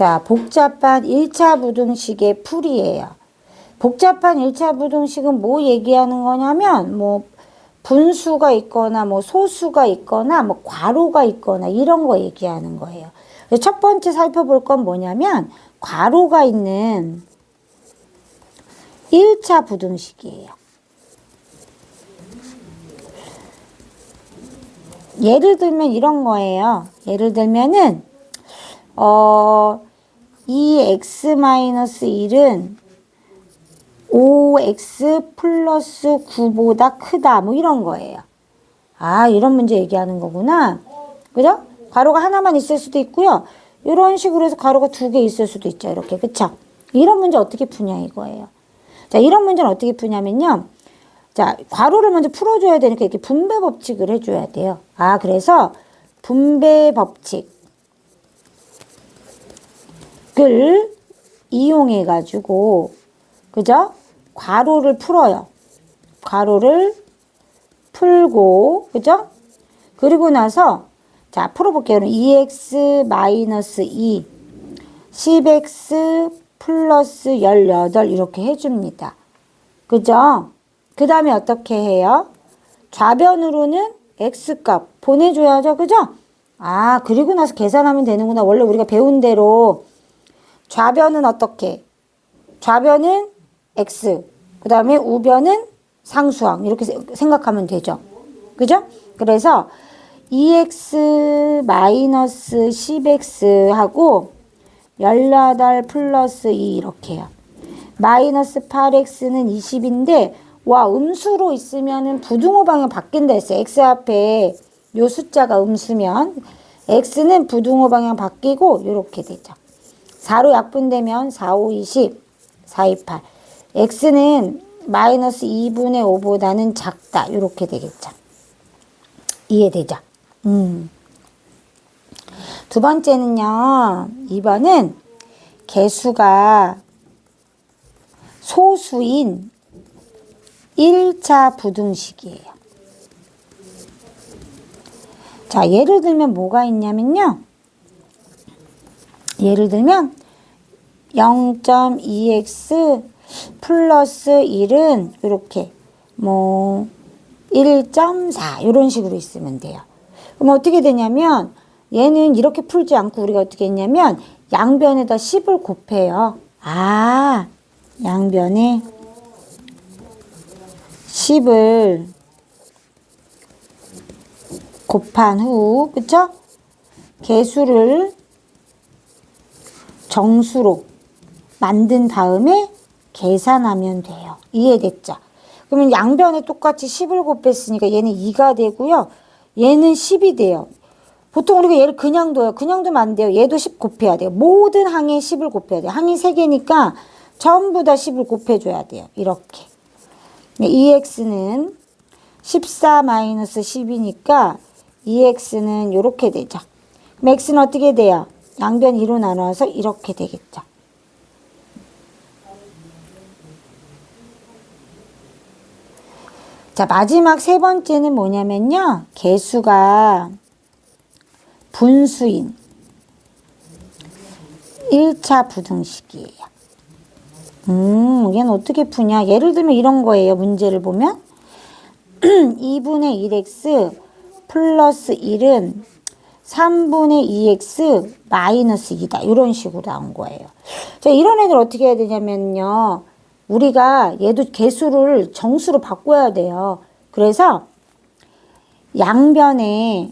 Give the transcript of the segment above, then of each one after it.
자, 복잡한 1차 부등식의 풀이에요. 복잡한 1차 부등식은 뭐 얘기하는 거냐면, 뭐, 분수가 있거나, 뭐, 소수가 있거나, 뭐, 괄호가 있거나, 이런 거 얘기하는 거예요. 첫 번째 살펴볼 건 뭐냐면, 괄호가 있는 1차 부등식이에요. 예를 들면 이런 거예요. 예를 들면은, 2x-1은 5x 플러스 9보다 크다. 뭐 이런 거예요. 아, 이런 문제 얘기하는 거구나. 그죠? 괄호가 하나만 있을 수도 있고요. 이런 식으로 해서 괄호가 2개 있을 수도 있죠. 이렇게. 그쵸? 이런 문제 어떻게 푸냐 이거예요. 자, 이런 문제는 어떻게 푸냐면요. 자, 괄호를 먼저 풀어줘야 되니까 이렇게 분배 법칙을 해줘야 돼요. 아, 그래서 분배 법칙을 이용해가지고, 그죠? 괄호를 풀어요. 괄호를 풀고, 그죠? 그리고 나서, 자, 풀어볼게요. 2x-2, 10x 플러스 18 이렇게 해줍니다. 그죠? 그 다음에 어떻게 해요? 좌변으로는 x값 보내줘야죠. 그죠? 아, 그리고 나서 계산하면 되는구나. 원래 우리가 배운 대로 좌변은 어떻게? 좌변은 x, 그 다음에 우변은 상수항 이렇게 생각하면 되죠. 그죠? 그래서 2x-10x 하고 18 플러스 2 이렇게 해요. 마이너스 8x는 20인데 와, 음수로 있으면은 부등호 방향 바뀐다 했어요. x 앞에 요 숫자가 음수면 x는 부등호 방향 바뀌고 이렇게 되죠. 4로 약분되면 4, 5, 20, 4, 2, 8. x는 마이너스 2분의 5보다는 작다. 이렇게 되겠죠. 이해되죠? 두 번째는요. 2번은 개수가 소수인 1차 부등식이에요. 자, 예를 들면 뭐가 있냐면요. 예를 들면 0.2x 플러스 1은 이렇게 뭐 1.4 이런 식으로 있으면 돼요. 그럼 어떻게 되냐면 얘는 이렇게 풀지 않고 우리가 어떻게 했냐면 양변에다 10을 곱해요. 아, 양변에 10을 곱한 후, 그쵸? 개수를 정수로 만든 다음에 계산하면 돼요. 이해됐죠? 그러면 양변에 똑같이 10을 곱했으니까 얘는 2가 되고요. 얘는 10이 돼요. 보통 우리가 얘를 그냥 둬요. 그냥 두면 안 돼요. 얘도 10 곱해야 돼요. 모든 항에 10을 곱해야 돼요. 항이 3개니까 전부 다 10을 곱해줘야 돼요. 이렇게. 2x는 14-10이니까 2x는 이렇게 되죠. 그럼 x는 어떻게 돼요? 양변 2로 나눠서 이렇게 되겠죠. 자, 마지막 세 번째는 뭐냐면요. 개수가 분수인 1차 부등식이에요. 얘는 어떻게 푸냐? 예를 들면 이런 거예요. 문제를 보면 2분의 1x 플러스 1은 3분의 2x 마이너스 2다. 이런 식으로 나온 거예요. 자, 이런 애들 어떻게 해야 되냐면요. 우리가 얘도 개수를 정수로 바꿔야 돼요. 그래서 양변에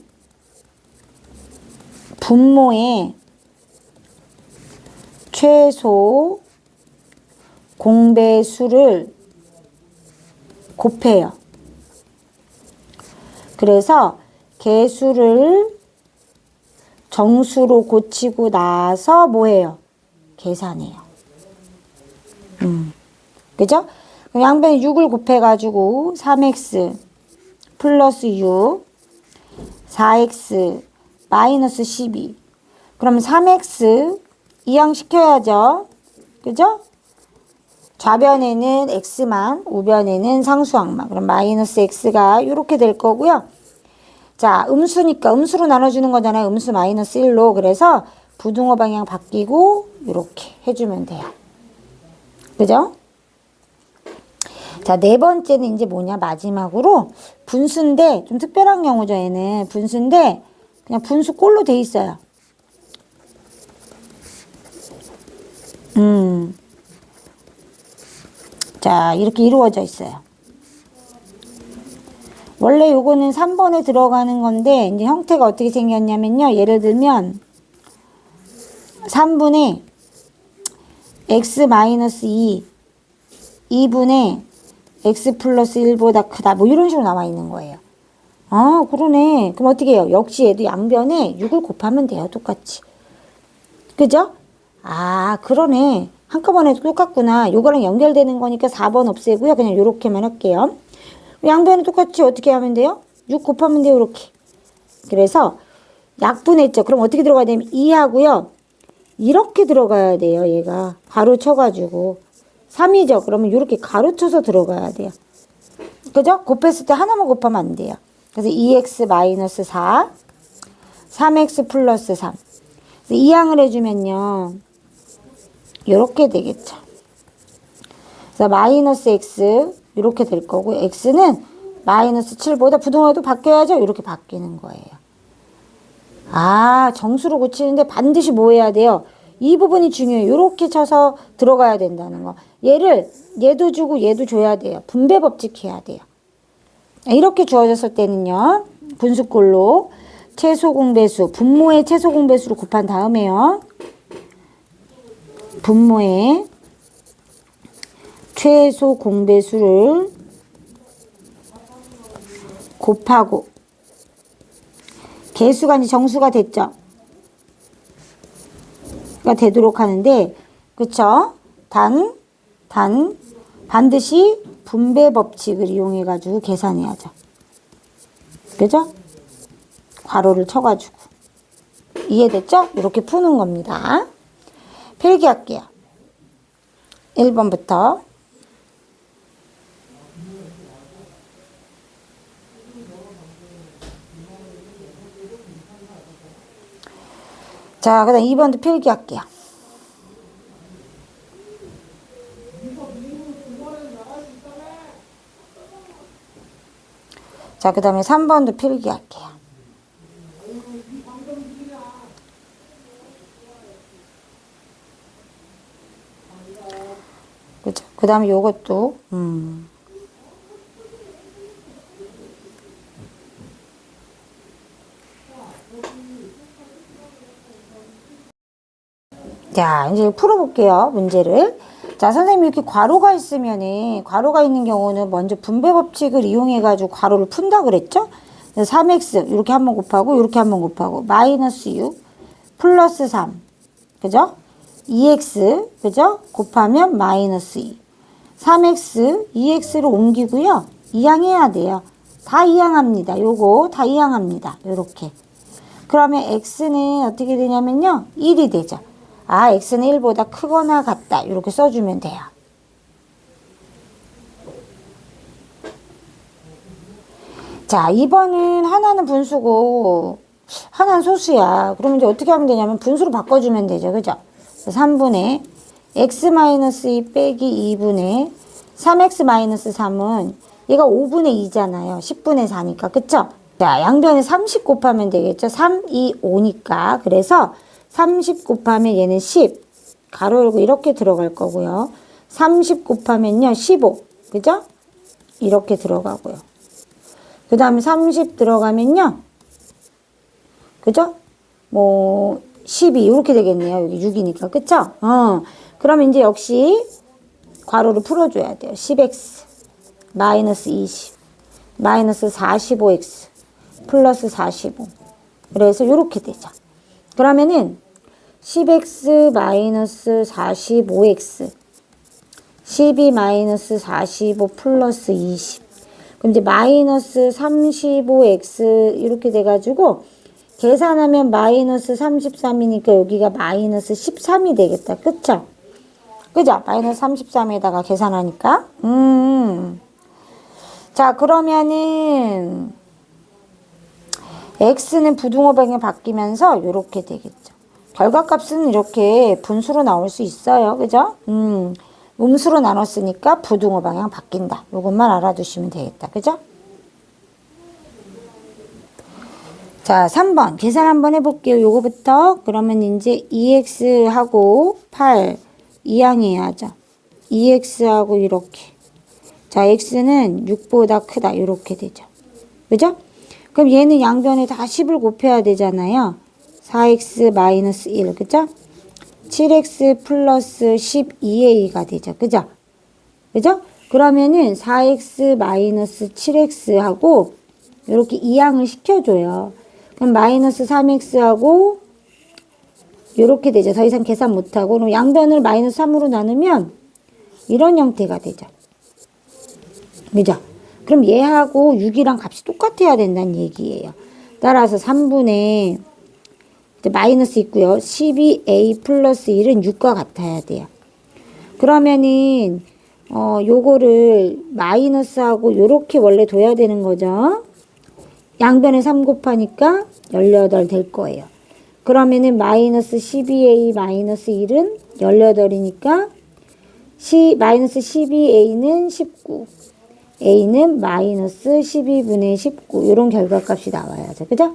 분모에 최소 공배수를 곱해요. 그래서 개수를 정수로 고치고 나서 뭐해요? 계산해요. 그죠? 그럼 양변에 6을 곱해가지고 3x 플러스 6, 4x 마이너스 12. 그럼 3x 이항시켜야죠. 그죠? 좌변에는 x만, 우변에는 상수항만. 그럼 마이너스 x가 이렇게 될 거고요. 자, 음수니까 음수로 나눠주는 거잖아요. 음수 마이너스 1로. 그래서 부등호 방향 바뀌고 이렇게 해주면 돼요. 그죠? 자, 네 번째는 이제 뭐냐, 마지막으로 분수인데 좀 특별한 경우죠. 얘는 분수인데 그냥 분수꼴로 돼 있어요. 자, 이렇게 이루어져 있어요. 원래 요거는 3번에 들어가는 건데 이제 형태가 어떻게 생겼냐면요. 예를 들면 3분의 x-2 2분의 x 플러스 1보다 크다. 뭐 이런 식으로 나와 있는 거예요. 아, 그러네. 그럼 어떻게 해요? 역시 얘도 양변에 6을 곱하면 돼요. 똑같이. 그죠? 아, 그러네. 한꺼번에 똑같구나. 요거랑 연결되는 거니까 4번 없애고요. 그냥 요렇게만 할게요. 양변은 똑같이 어떻게 하면 돼요? 6 곱하면 돼요. 이렇게. 그래서 약분했죠. 그럼 어떻게 들어가야 되냐면 2하고요. 이렇게 들어가야 돼요. 얘가. 가로 쳐가지고. 3이죠. 그러면 이렇게 가로 쳐서 들어가야 돼요. 그죠? 곱했을 때 하나만 곱하면 안 돼요. 그래서 2x-4, 3x 플러스 3. 이항을 해주면요. 이렇게 되겠죠. 그래서 마이너스 x 이렇게 될 거고 x는 마이너스 7보다 부등호도 바뀌어야죠. 이렇게 바뀌는 거예요. 아, 정수로 고치는데 반드시 뭐 해야 돼요? 이 부분이 중요해요. 이렇게 쳐서 들어가야 된다는 거. 얘도 주고 얘도 줘야 돼요. 분배 법칙 해야 돼요. 이렇게 주어졌을 때는요. 분수꼴로 최소 공배수, 분모의 최소 공배수로 곱한 다음에요. 분모의 최소 공배수를 곱하고 개수가 이제 정수가 됐죠. 가 되도록 하는데, 그쵸? 반드시 분배 법칙을 이용해 가지고 계산해야죠. 그죠? 괄호를 쳐가지고. 이해됐죠? 이렇게 푸는 겁니다. 필기할게요. 1번부터. 자, 그 다음 2번도 필기할게요. 자, 그 다음에 3번도 필기할게요. 그죠? 그 다음에 요것도, 자, 이제 풀어볼게요. 문제를. 자, 선생님이 이렇게 괄호가 있으면은, 괄호가 있는 경우는 먼저 분배 법칙을 이용해가지고 괄호를 푼다 그랬죠? 3x, 이렇게 한번 곱하고, 이렇게 한번 곱하고, 마이너스 6, 플러스 3. 그죠? 2x, 그죠? 곱하면 마이너스 2. 3x, 2x로 옮기고요. 이항해야 돼요. 다 이항합니다. 요거 다 이항합니다. 요렇게. 그러면 x는 어떻게 되냐면요. 1이 되죠. 아, x는 1보다 크거나 같다. 이렇게 써주면 돼요. 자, 2번은 하나는 분수고 하나는 소수야. 그러면 이제 어떻게 하면 되냐면 분수로 바꿔주면 되죠. 그죠? 3분의 x-2 빼기 2분의 3x-3은 얘가 5분의 2잖아요. 10분의 4니까. 그쵸? 자, 양변에 30 곱하면 되겠죠. 3, 2, 5니까. 그래서 30 곱하면 얘는 10. 가로 열고 이렇게 들어갈 거고요. 30 곱하면요. 15. 그죠? 이렇게 들어가고요. 그 다음에 30 들어가면요. 그죠? 뭐 12 이렇게 되겠네요. 여기 6이니까. 그쵸? 그러면 이제 역시 괄호를 풀어줘야 돼요. 10x 마이너스 20 마이너스 45x 플러스 45. 그래서 이렇게 되죠. 그러면은 10x 마이너스 45x 12 마이너스 45 플러스 20. 그럼 이제 마이너스 35x 이렇게 돼가지고 계산하면 마이너스 33이니까 여기가 마이너스 13이 되겠다. 그쵸? 그죠? 마이너스 33에다가 계산하니까. 자, 그러면은 x는 부등호 방향 바뀌면서 이렇게 되겠죠. 결과값은 이렇게 분수로 나올 수 있어요. 그죠? 음수로 나눴으니까 부등호 방향 바뀐다. 요것만 알아두시면 되겠다. 그죠? 자, 3번 계산 한번 해볼게요. 요거부터. 그러면 이제 2x하고 8 이항해야죠. 2x하고 이렇게. 자, x는 6보다 크다. 이렇게 되죠. 그죠? 그럼 얘는 양변에 다 10을 곱해야 되잖아요. 4x 마이너스 1. 그죠? 7x 플러스 12a가 되죠. 그죠? 그죠? 그러면은 4x 마이너스 7x하고 이렇게 이항을 시켜줘요. 그럼 마이너스 3x하고 이렇게 되죠. 더 이상 계산 못하고. 그럼 양변을 마이너스 3으로 나누면 이런 형태가 되죠. 그죠? 그럼 얘하고 6이랑 값이 똑같아야 된다는 얘기예요. 따라서 3분의 마이너스 있고요. 12a 플러스 1은 6과 같아야 돼요. 그러면은 요거를 마이너스하고 요렇게 원래 둬야 되는 거죠. 양변에 3 곱하니까 18 될 거예요. 그러면은 마이너스 12a 마이너스 1은 18이니까 마이너스 12a는 19. a는 마이너스 12분의 19. 이런 결과값이 나와야죠. 그죠?